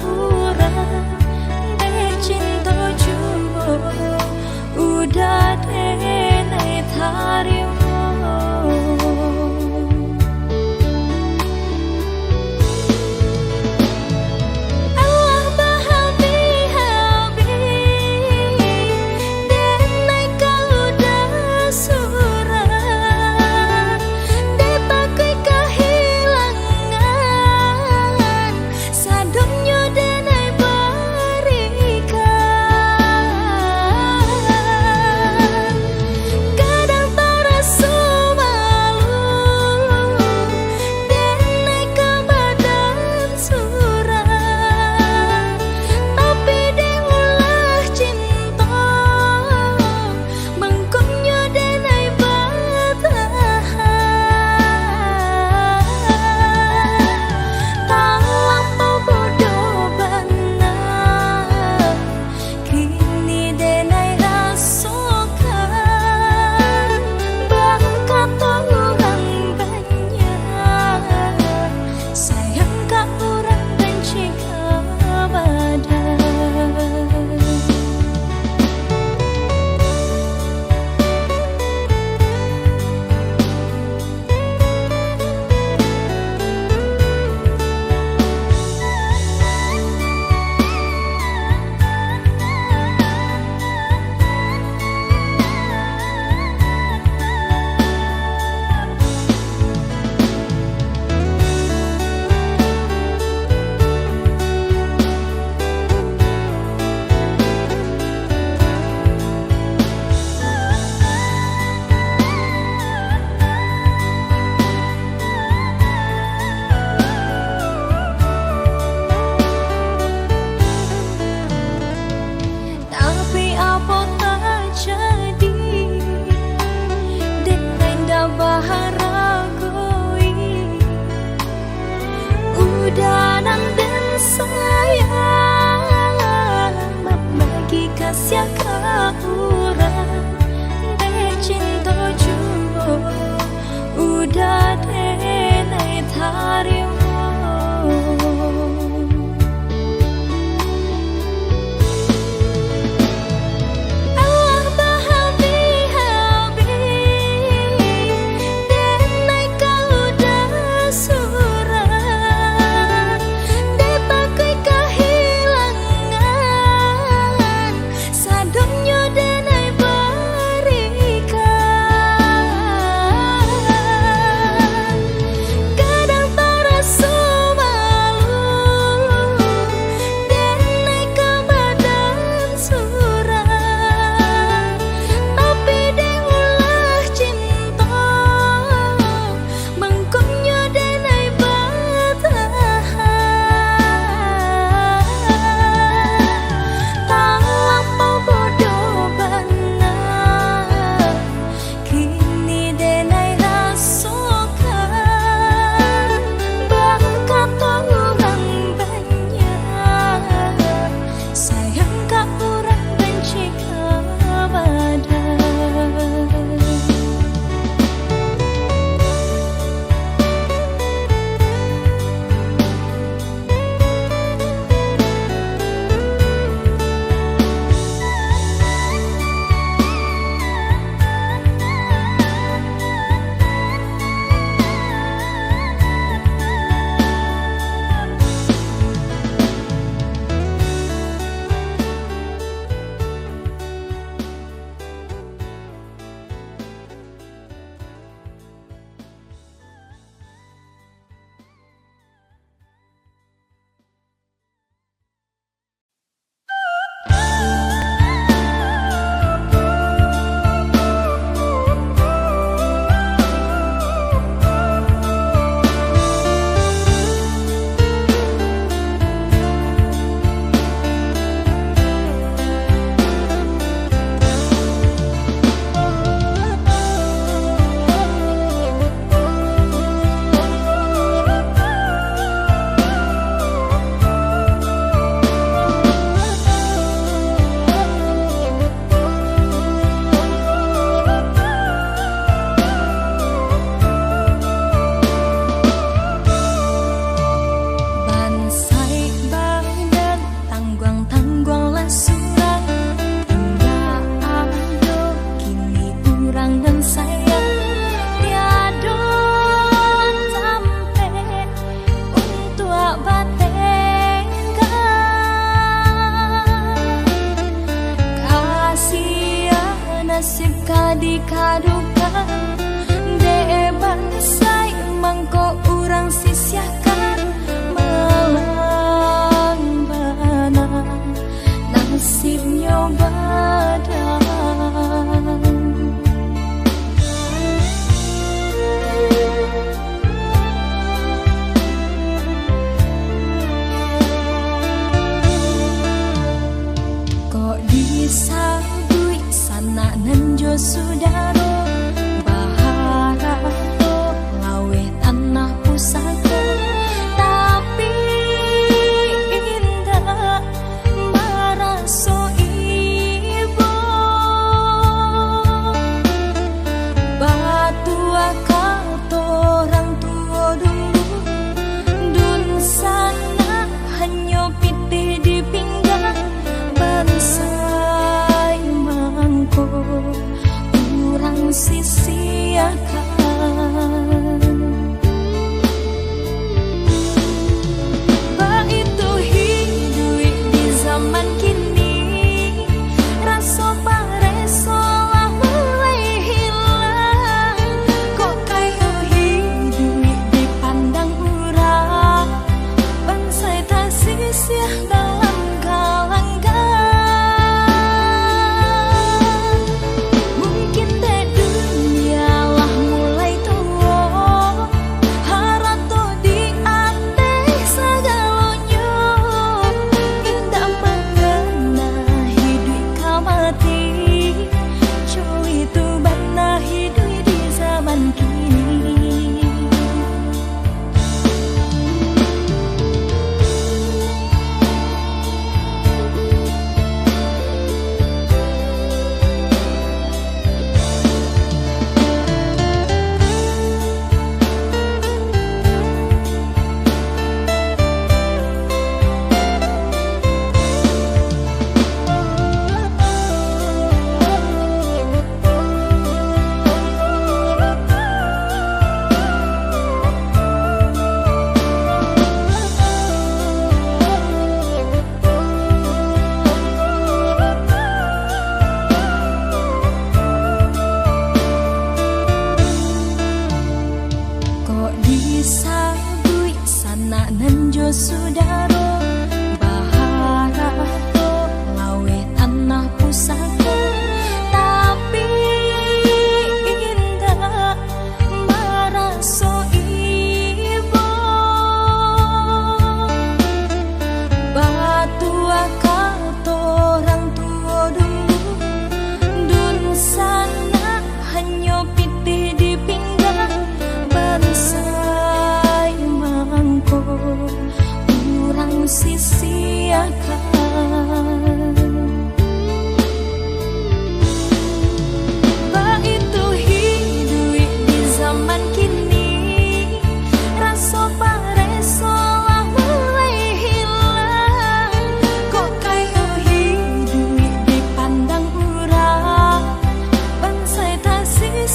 urang de cinta juwo udah denai tarimo. Allah bahabi denai kau dah surah de pakai kehilangan sadonyo denai berikan kadang terasa malu denai kebadan surah tapi dengulah cinta mengkonyo denai bertahan tak lampau bodoh benar kini denai rasakan bakat orang banyak sayang kak orang benci kebadan. Tapi apa tak jadi dengan dah baharagoi udah nang dan sayang bagi kasih kau orang de cinta juwo udah denai tarimo. Allah bahabi denai kau dah surah de pakai kehilangan sadonyo denai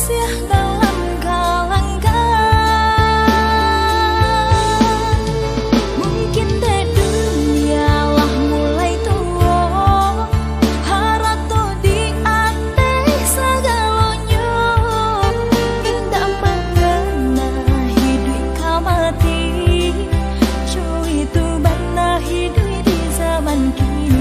kasih dalam kalangan. Mungkin di dunia lah mulai tua, harap tuh di ate segalonyo. Indah mengenai hidup kamati, cuy itu bana hidup di zaman kini.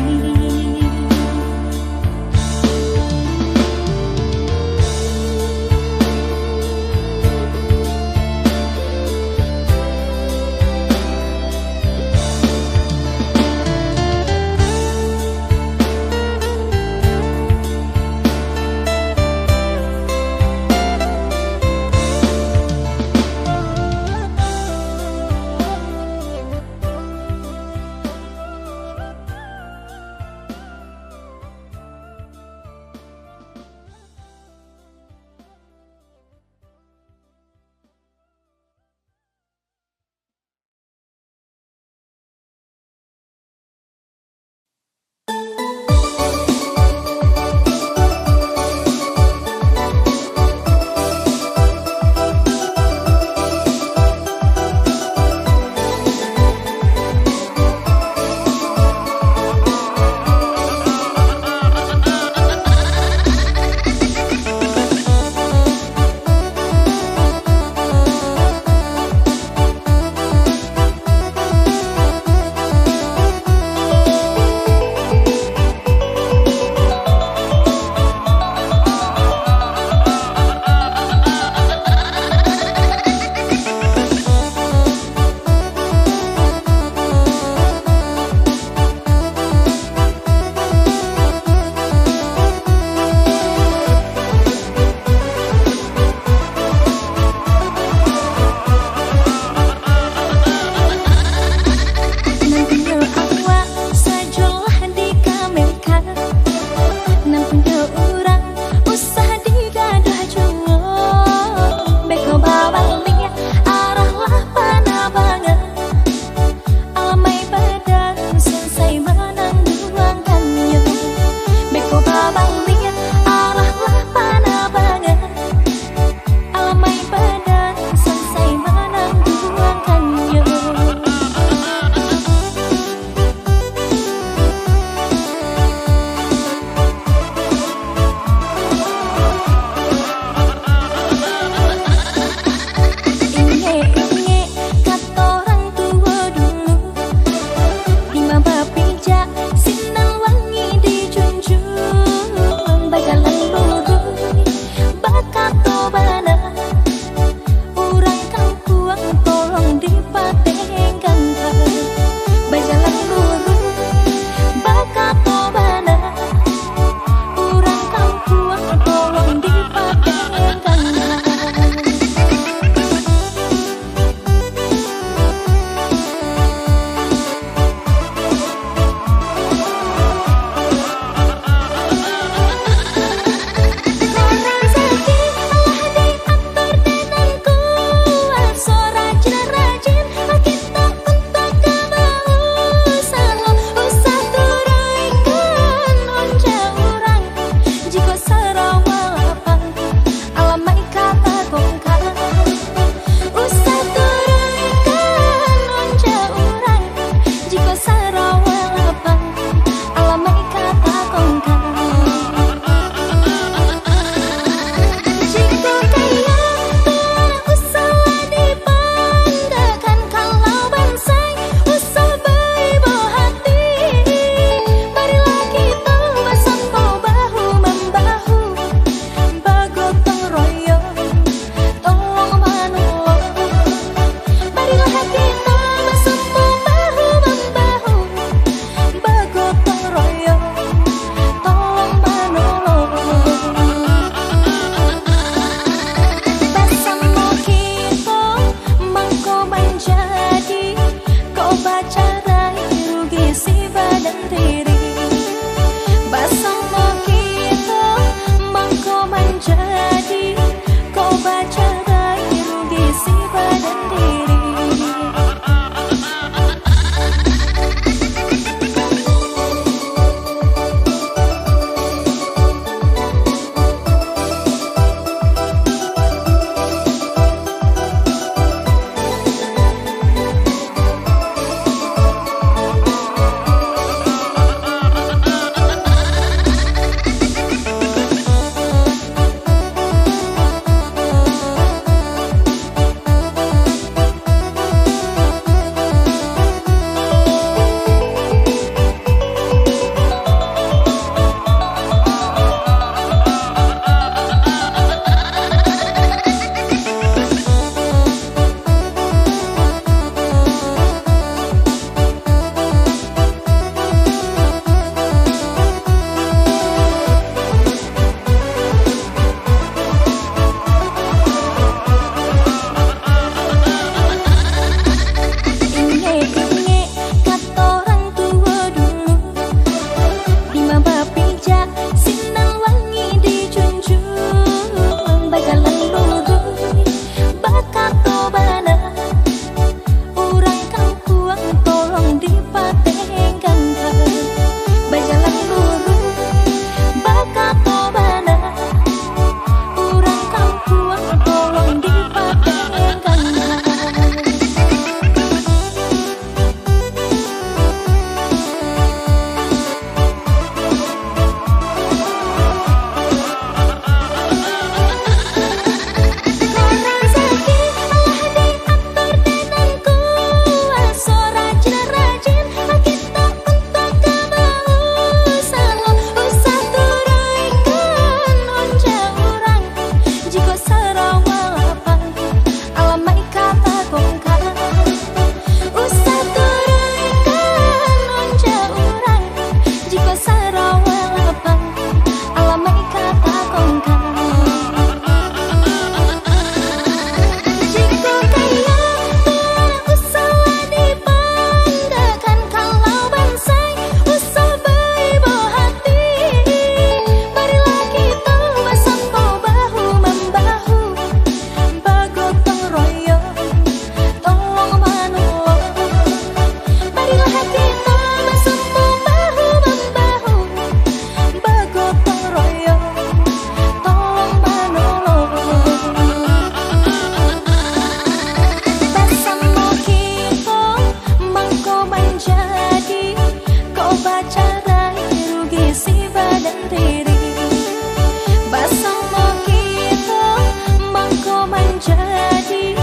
menjadi.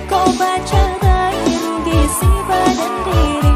Kau baca rugi si badan diri.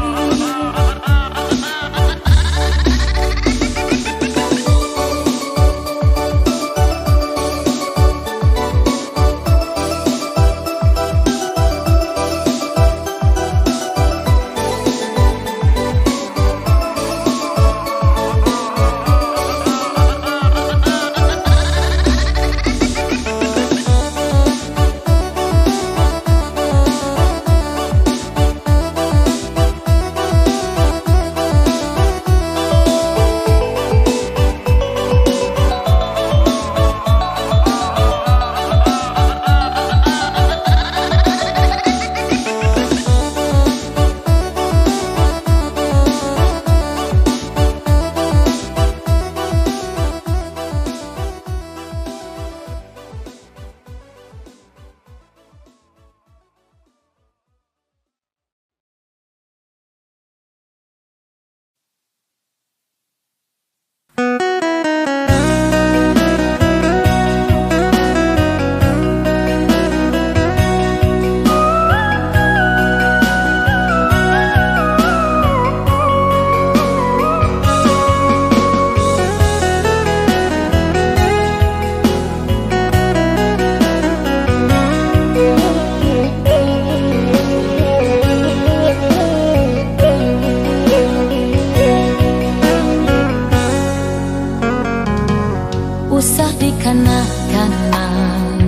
Usah dikanak-kanak,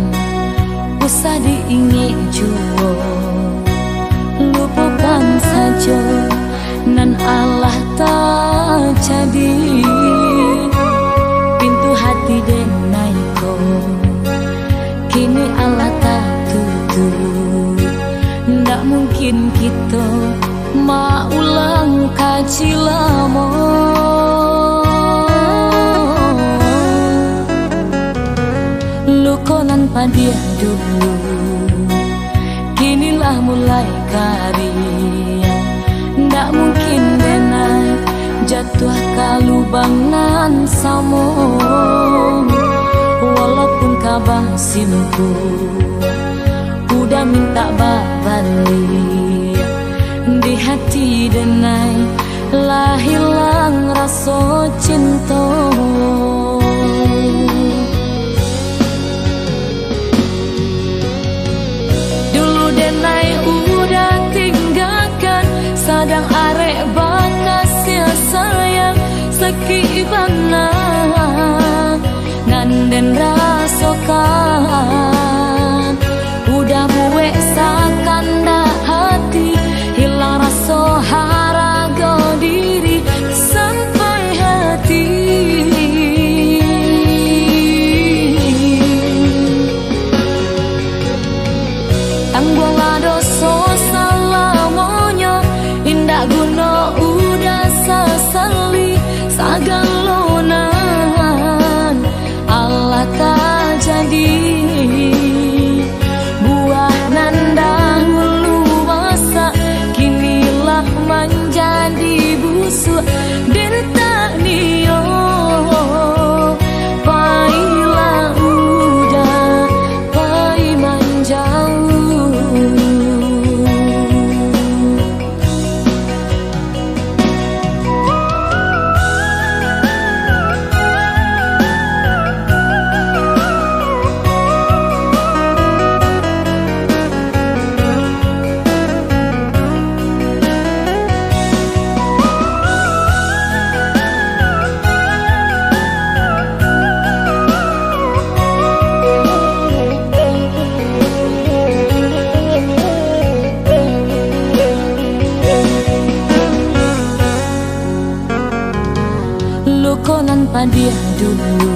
usah diingin juo, lupakan saja nan Allah tak jadi. Pintu hati denaiko kini Allah tak tutup. Ndak mungkin kita maulang kaji lama. Lukonan padia dulu, kinilah mulai karya. Ndak mungkin denai jatuh ke lubang nan samo. Walaupun kabah simpu udah minta balik, di hati denai lah hilang rasa cinta. Sadang arek bakas ya sayang sekibana nganden rasokan udah buwe sakanda hati hilang rasa haraga diri sampai hati. Tanggung dosa indah guna udah sesali sagalonan Allah tak jadi. Buah nanda hulu masa kinilah menjadi busuk dan tak nio. Pailah udah pai menjauh. Lukonan padia dulu,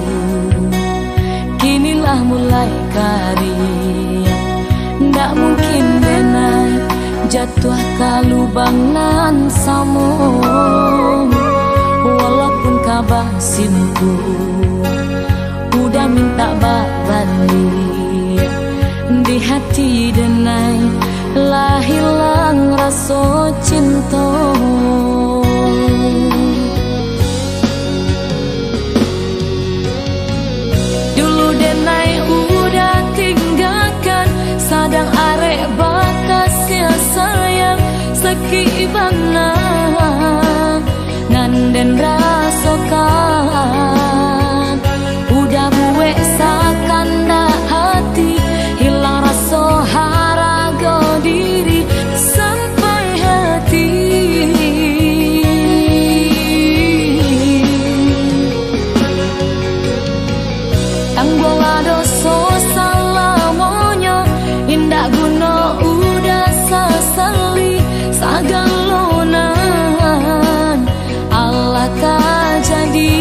kinilah mulai karya. Ndak mungkin denai jatuh ke lubang nan samo. Walaupun kabah simpu udah minta balik, di hati denai lah hilang rasa cinta. bana nganden rasokan udah buwe sakanda hati hilang raso harago diri sampai hati tanggola doso salamonyo indah guna udah sasali sagalonan Allah tak jadi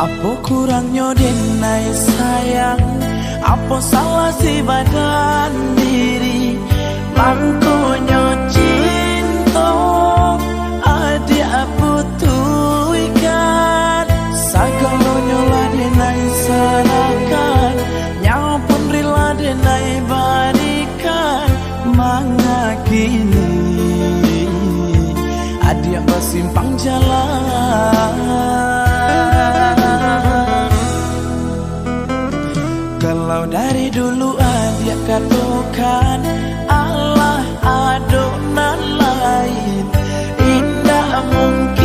Apa kurangnya denai sayang, apa salah si badan diri, langkonyo cinta adik putuikan, sagalonyo lah denai sarakan, nyapun rela denai barikan, mangakini adik bersimpang jalan. Kalau dari dulu adik katakan Allah adonan lain, indah mungkin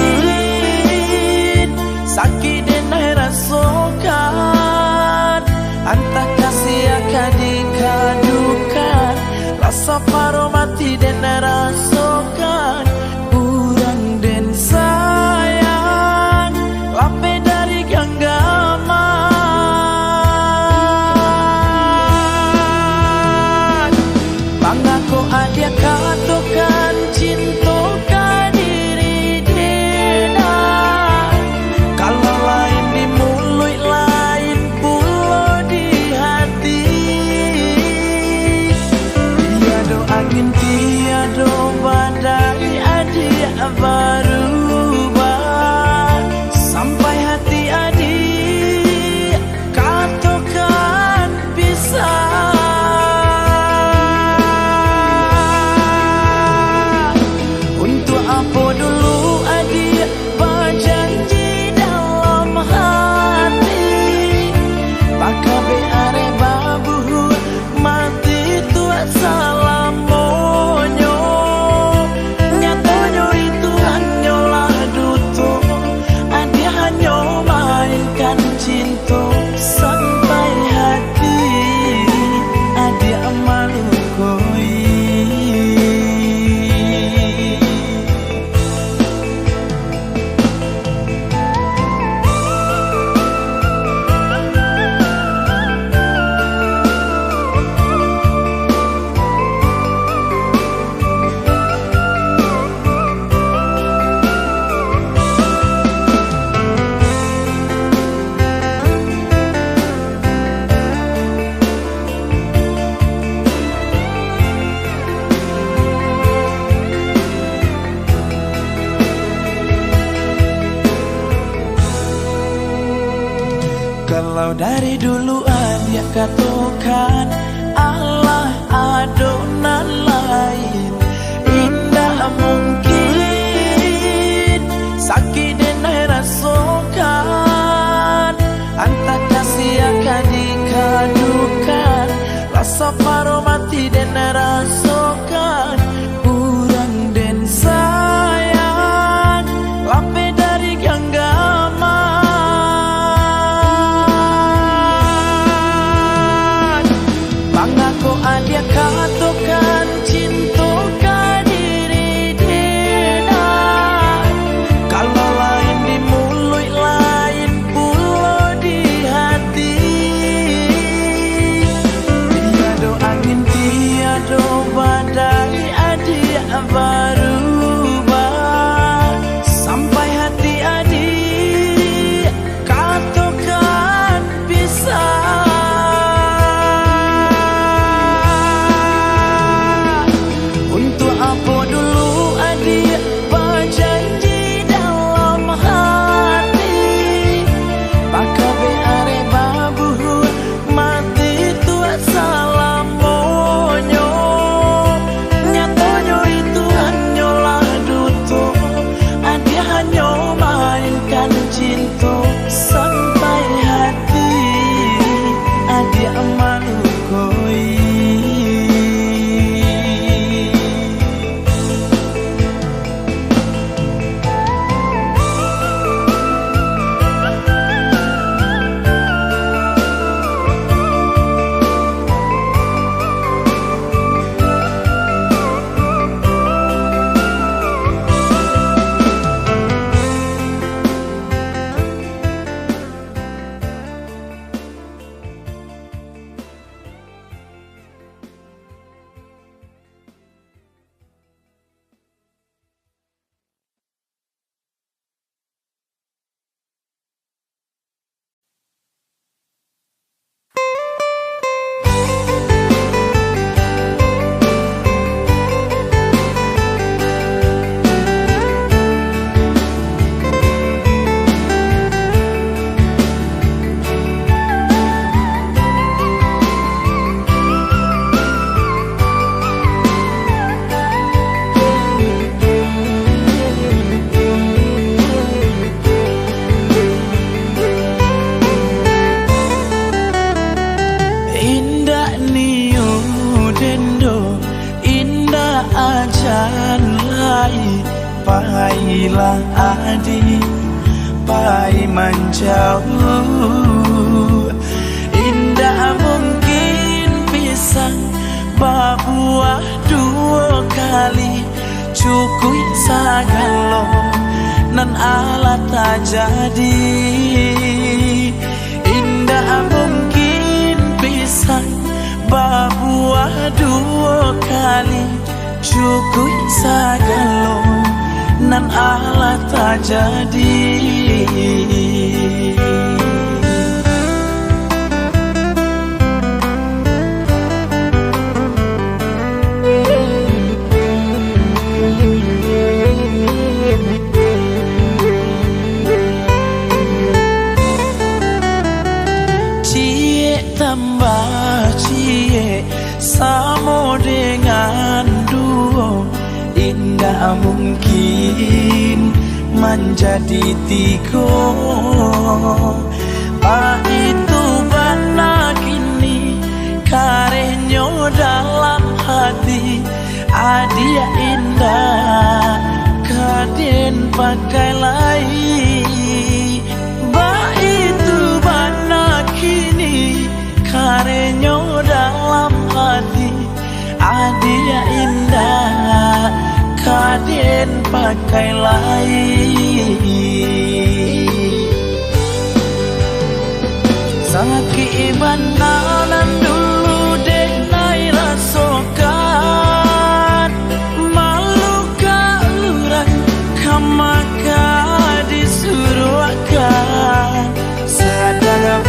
sakit dan rasakan, antah kasih akan dikadukan, rasa paro mati dan rasakan, urang dan sayang lape dari genggaman. Bangako adik katakan cinta ka diri dena, kalau lain di mulut lain pula di hati, tiada angin tiada badai adik berubah, sampai hati adik katakan bisa. Untuk apa dulu adik berjanji dalam hati, bakal beare babu mati tua salamonyo, nyatanya itu hanyalah duto, adik hanya mainkan cinta sampai hati adik malu koi. Kalau dari dulu adik katakan Allah adonan lain, indah mungkin sakit dan rasakan, antah kasih akan dikadukan, rasa paro mati dan rasakan, urang dan sayang lape dari genggaman. Bangako adik katakan cinta ka diri dena, kalau lain di mulut lain pula di hati, tiada angin tiada badai adik berubah, sampai hati adik katakan bisa. Untuk apa dulu adik berjanji dalam hati, bakal beare babu mati tua salamonyo, nyatanya itu hanyalah duto, adik hanya mainkan cinta sampai hati adik malu koi. bila adi pai menjauh. Indah mungkin pisang berbuah dua kali, cukui sagalo nan alat tak jadi. Indah mungkin pisang berbuah dua kali, cukui sagalo nan alat tak jadi. Tambah cie sama dengan duo, indah mungkin menjadi tiga. Itu bana kini karenyo dalam hati, adia indah kaden pakai lai. Itu bana kini karenyo dalam hati, adia indah kaden pakai lai. Sakit bananan dulu dek nai rasokan, malu ka urang kamaka disuruh akan. Sadang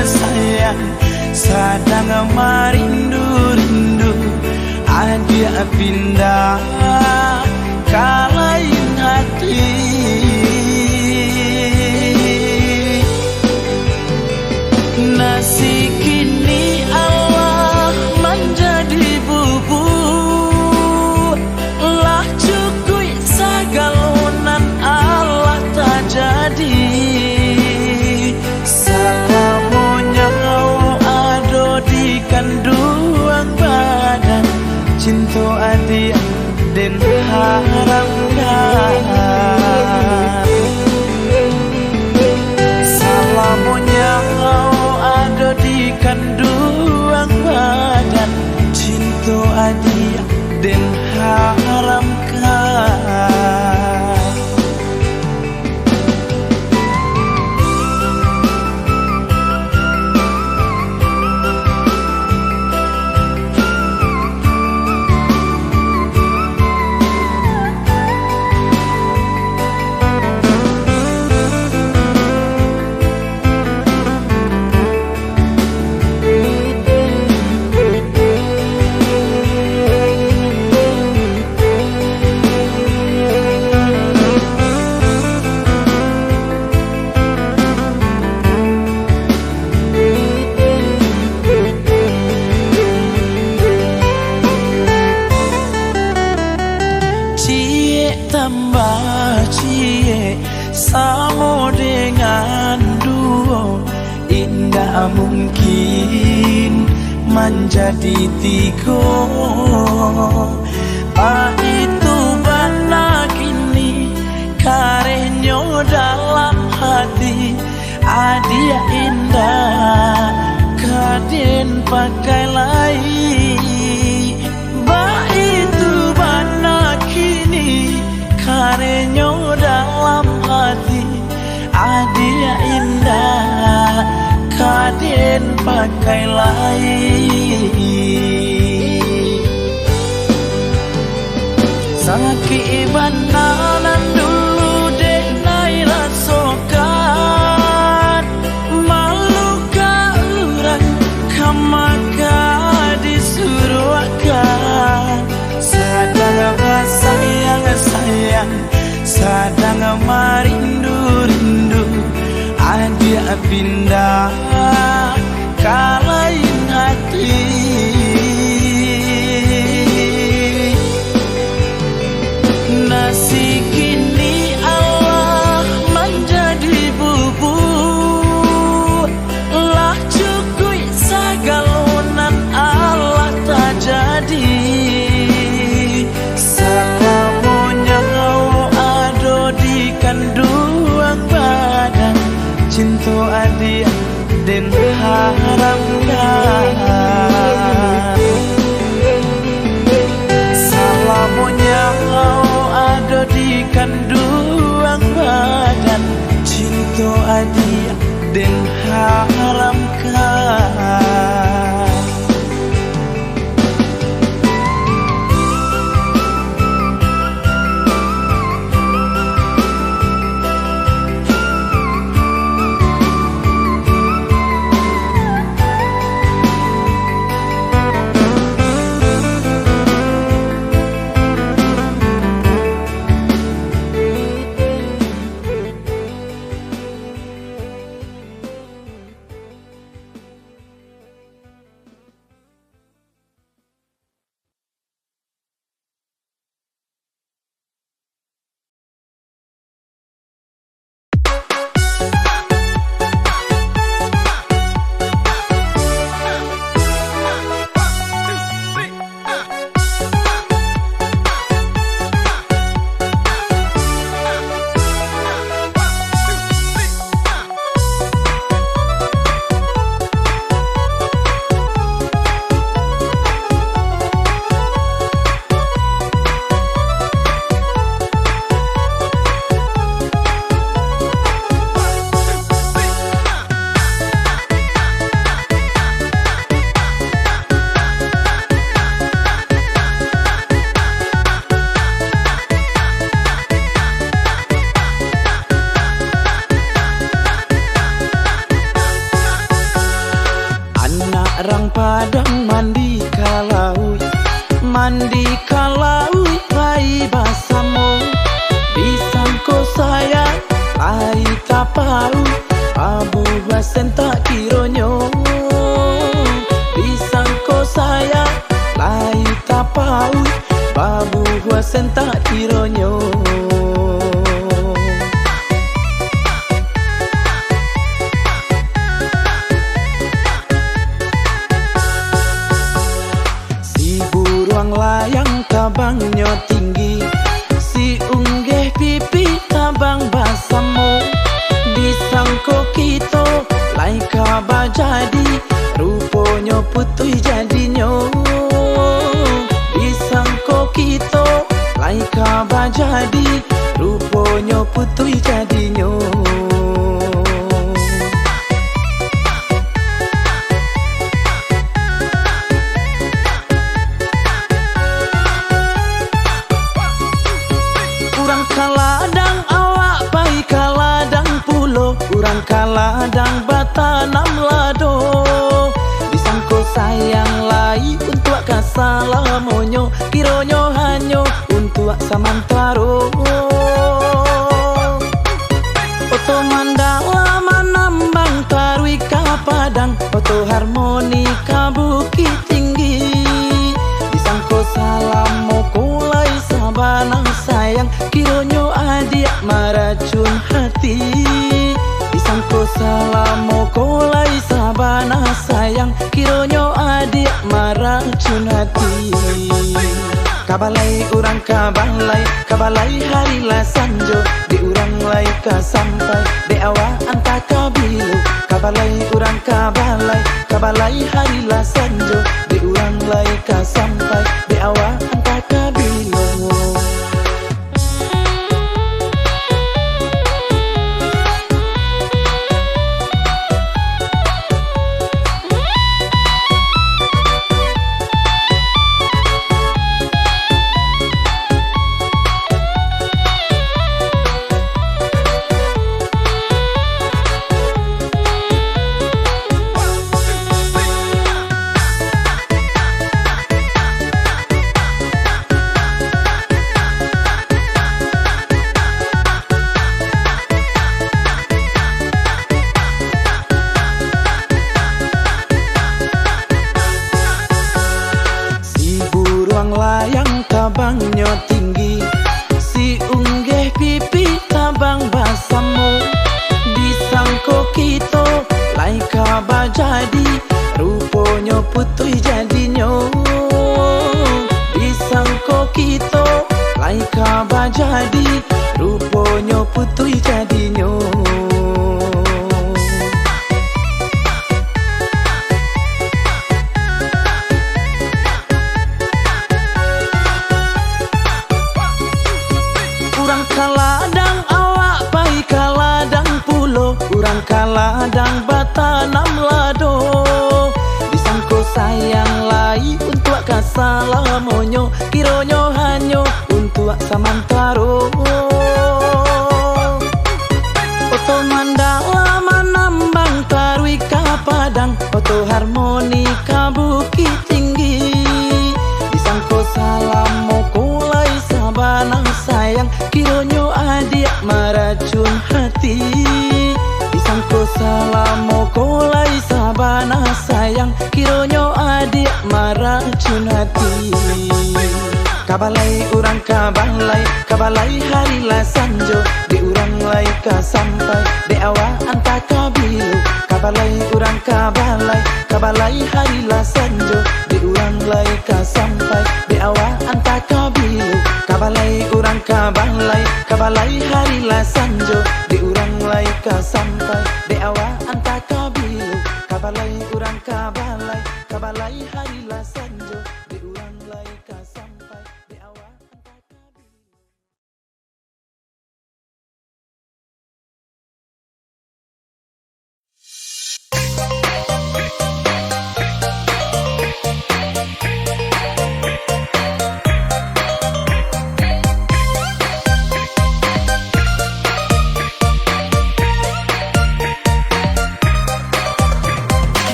sayang, sadang marindu-rindu, adia pindah kalain hati. Nasi kini Allah menjadi bubur, lah cukui sagalonan Allah tak jadi. Kanduang badan cinta adik dan haramkan. Salamunya ada di kanduang badan cinta adik dan haramkan. Tambah cie sama dengan duo, indah mungkin menjadi tiga. Itu bana kini karenyo dalam hati, adia indah kaden pakai lai. Itu bana kini karenyo dalam hati, adia indah kaden pakai lai. Sakit bananan dulu dek nai rasokan, malu ka urang kamaka disuruh akan. Sadang sayang, sadang marindu-rindu, adia pindah kalain hati. Nasi kini Allah menjadi bubur, lah cukui sagalonan Allah tak jadi. Salamunya padang mandi kalau lai basamu disangko saya lai tapau abu basen tak kironyo disangko saya lai tapau abu basen tak kironyo. Layang tabangnya tinggi, si unggeh pipi tabang basamu disangko kito lai kaba jadi ruponya putih jadinya disangko kito lai kaba jadi ruponya putih jadinya. Kaladang awak pai kaladang pulo urang kaladang batanam lado disangko sayang lai untuk kasalamonyo kironyo hanyo untuk samantaro oto mandala manambang tarui kapadang oto harmonika bukit tinggi disangko salamo kulai sabana sayang kironyo adik maracun hati disangko salamo kolai sabana sayang kironyo adik maracun hati. Kabalai urang kabalai hari la sanjo di urang lai ka sampai de awa anta kabilu kabalai urang kabalai hari la sanjo di urang lai ka sampai de awa anta kabilu. Layang tabangnya tinggi, si unggeh pipi tabang basamu disangko kito lai kaba jadi ruponya putih jadinya disangko kito lai kaba jadi ruponya putih jadinya. Kaladang awak pai kaladang pulo urang kaladang batanam lado disangko sayang lai untuk kasalamonyo kironyo hanyo untuk samantaro oto mandala manambang tarui kapadang oto harmonika bukit tinggi disangko salamo kulai sabana sayang kironyo adik maracun hati disangko salamo kolai sabana sayang kironyo adik maracun hati. Kabalai urang kabalai hari la sanjo di urang lai ka sampai de awa anta kabilu kabalai urang kabalai hari la sanjo di urang lai ka sampai de awa anta kabilu kabalai urang kabalai hari la sanjo di urang lai ka sampai de awa anta kabilu kabalai urang kabalai hari la sanjo di urang lai ka sampai de awa anta kabilu.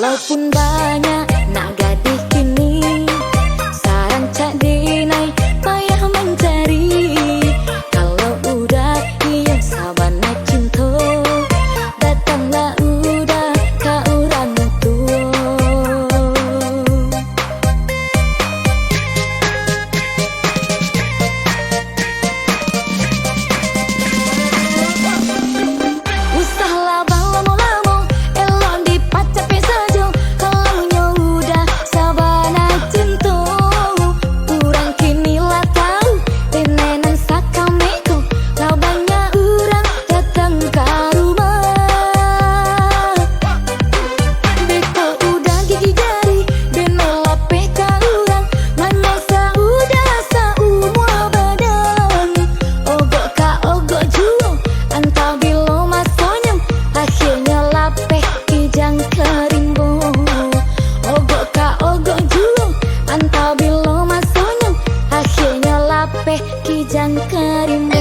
Walaupun banyak nak gadis kini, sarang cak dinai payah mencari. Kalau udah iya sabana cinta, datanglah udah ke orang tua. Usahlah bang lamo-lamo, elok dipacapi saja. Kalau udah sabana cinta, urang kini lah tahu tenenan sakameko. Lau banyak urang datang ke rumah, beko udah gigi jari benela peka urang, manyasa udah saumur badan. Ogok ka ogok juo anta bilo masonyo, akhirnya lapeh kijang kerimbo. Ogok ka ogok juo anta bilo masonyo, akhirnya lapeh kijang kerimbo.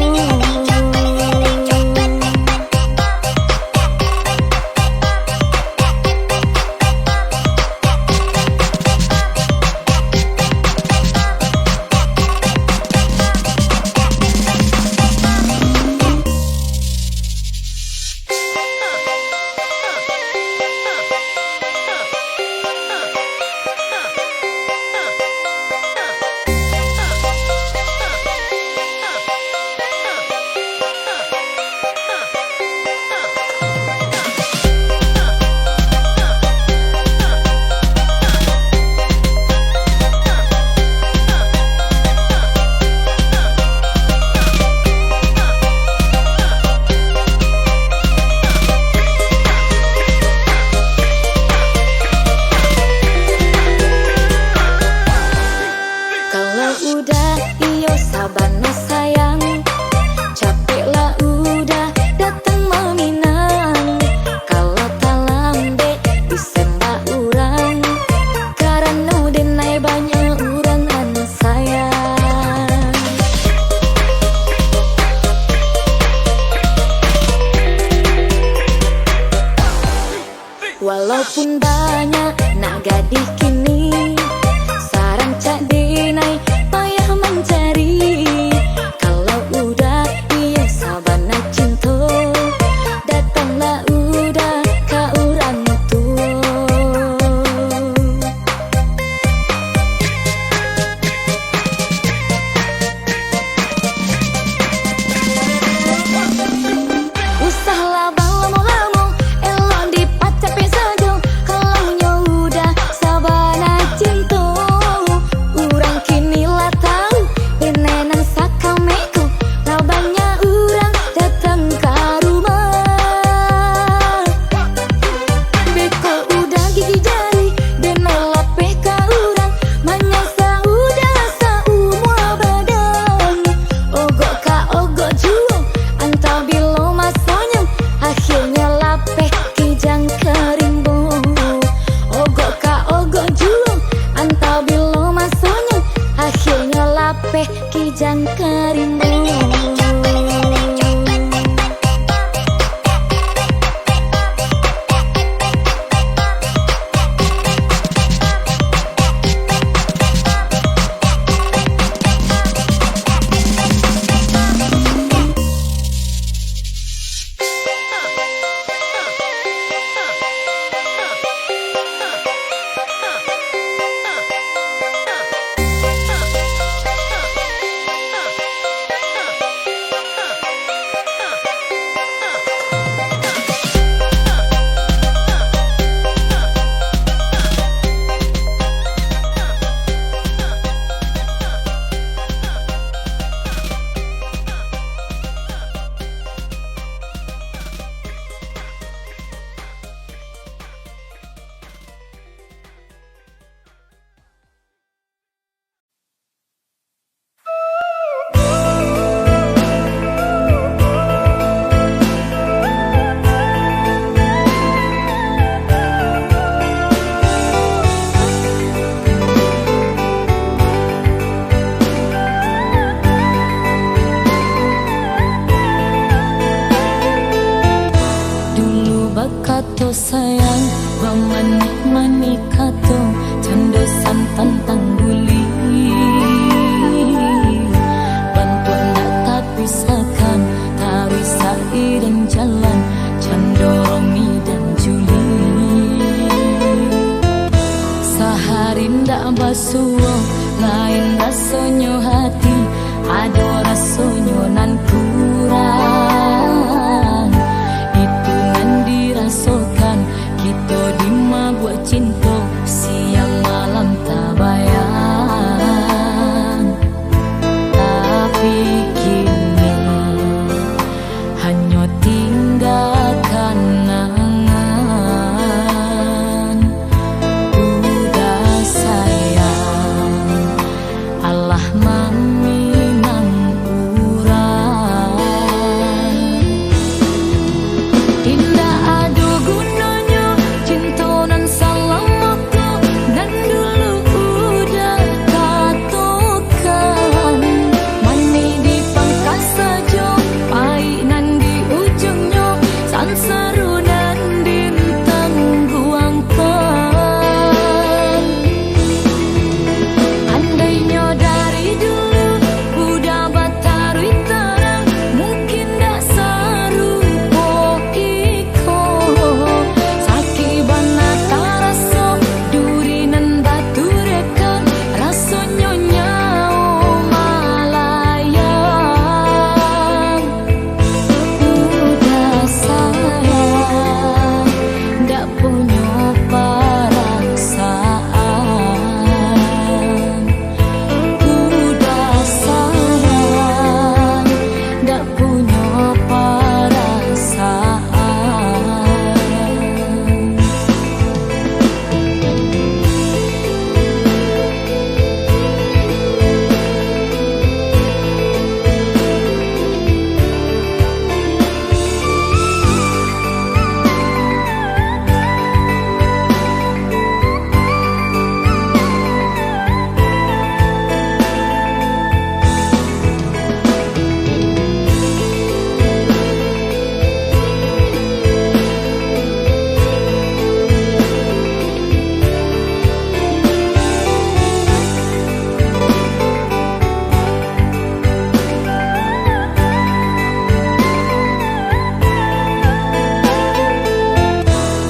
Kalau udah iyo sabana sayang, capek lah udah datang meminang. Kalau tak lambe disembah urang, karena denai banyak urang anu sayang. Walaupun banyak nak gadis kini, sarang cak dinai payah mencari. Kalau udah iya sabana cinta, datanglah udah ke orang tua. Usahlah bang lamo-lamo, elok dipacapi saja. Kalau udah sabana cinta, urang kini lah tahu tenenan sakameko. Lau banyak urang datang ke rumah, beko udah gigi jari benela peka urang, manyasa udah saumur badan. Ogok ka ogok juo anta bilo masonyo, akhirnya lapeh kijang kerimbo. Ogok ka ogok juo anta bilo masonyo, akhirnya lapeh kijang kerimbo. Kata sayang Manik-manik kato cando santan tangguli bantuan tak terpisahkan tawi sai dan jalan cando Romi dan Juli sehari ndak basuo lain rasonyo hati ado rasonyo nan kurang itu nan dirasokan kita di buat cinta siang malam tak bayang tapi kini hanya tinggal kenangan udah sayang Allah meminang urang indah adu gunanya cinta nan salamaku dan dulu udah katokan mani di pangkas saja pahit nan di ujungnya san seru dan dintang guangkan andainya dari dulu udah batarui terang mungkin dak serupa iko sakit banget rasa duri nan batu rekan rasanya nyau malayang udah sayang ndak punya perasaan udah sayang ndak punya perasaan.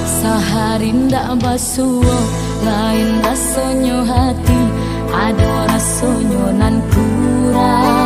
Sehari ndak basuo lain rasonyo hati ado rasonyo nan kurang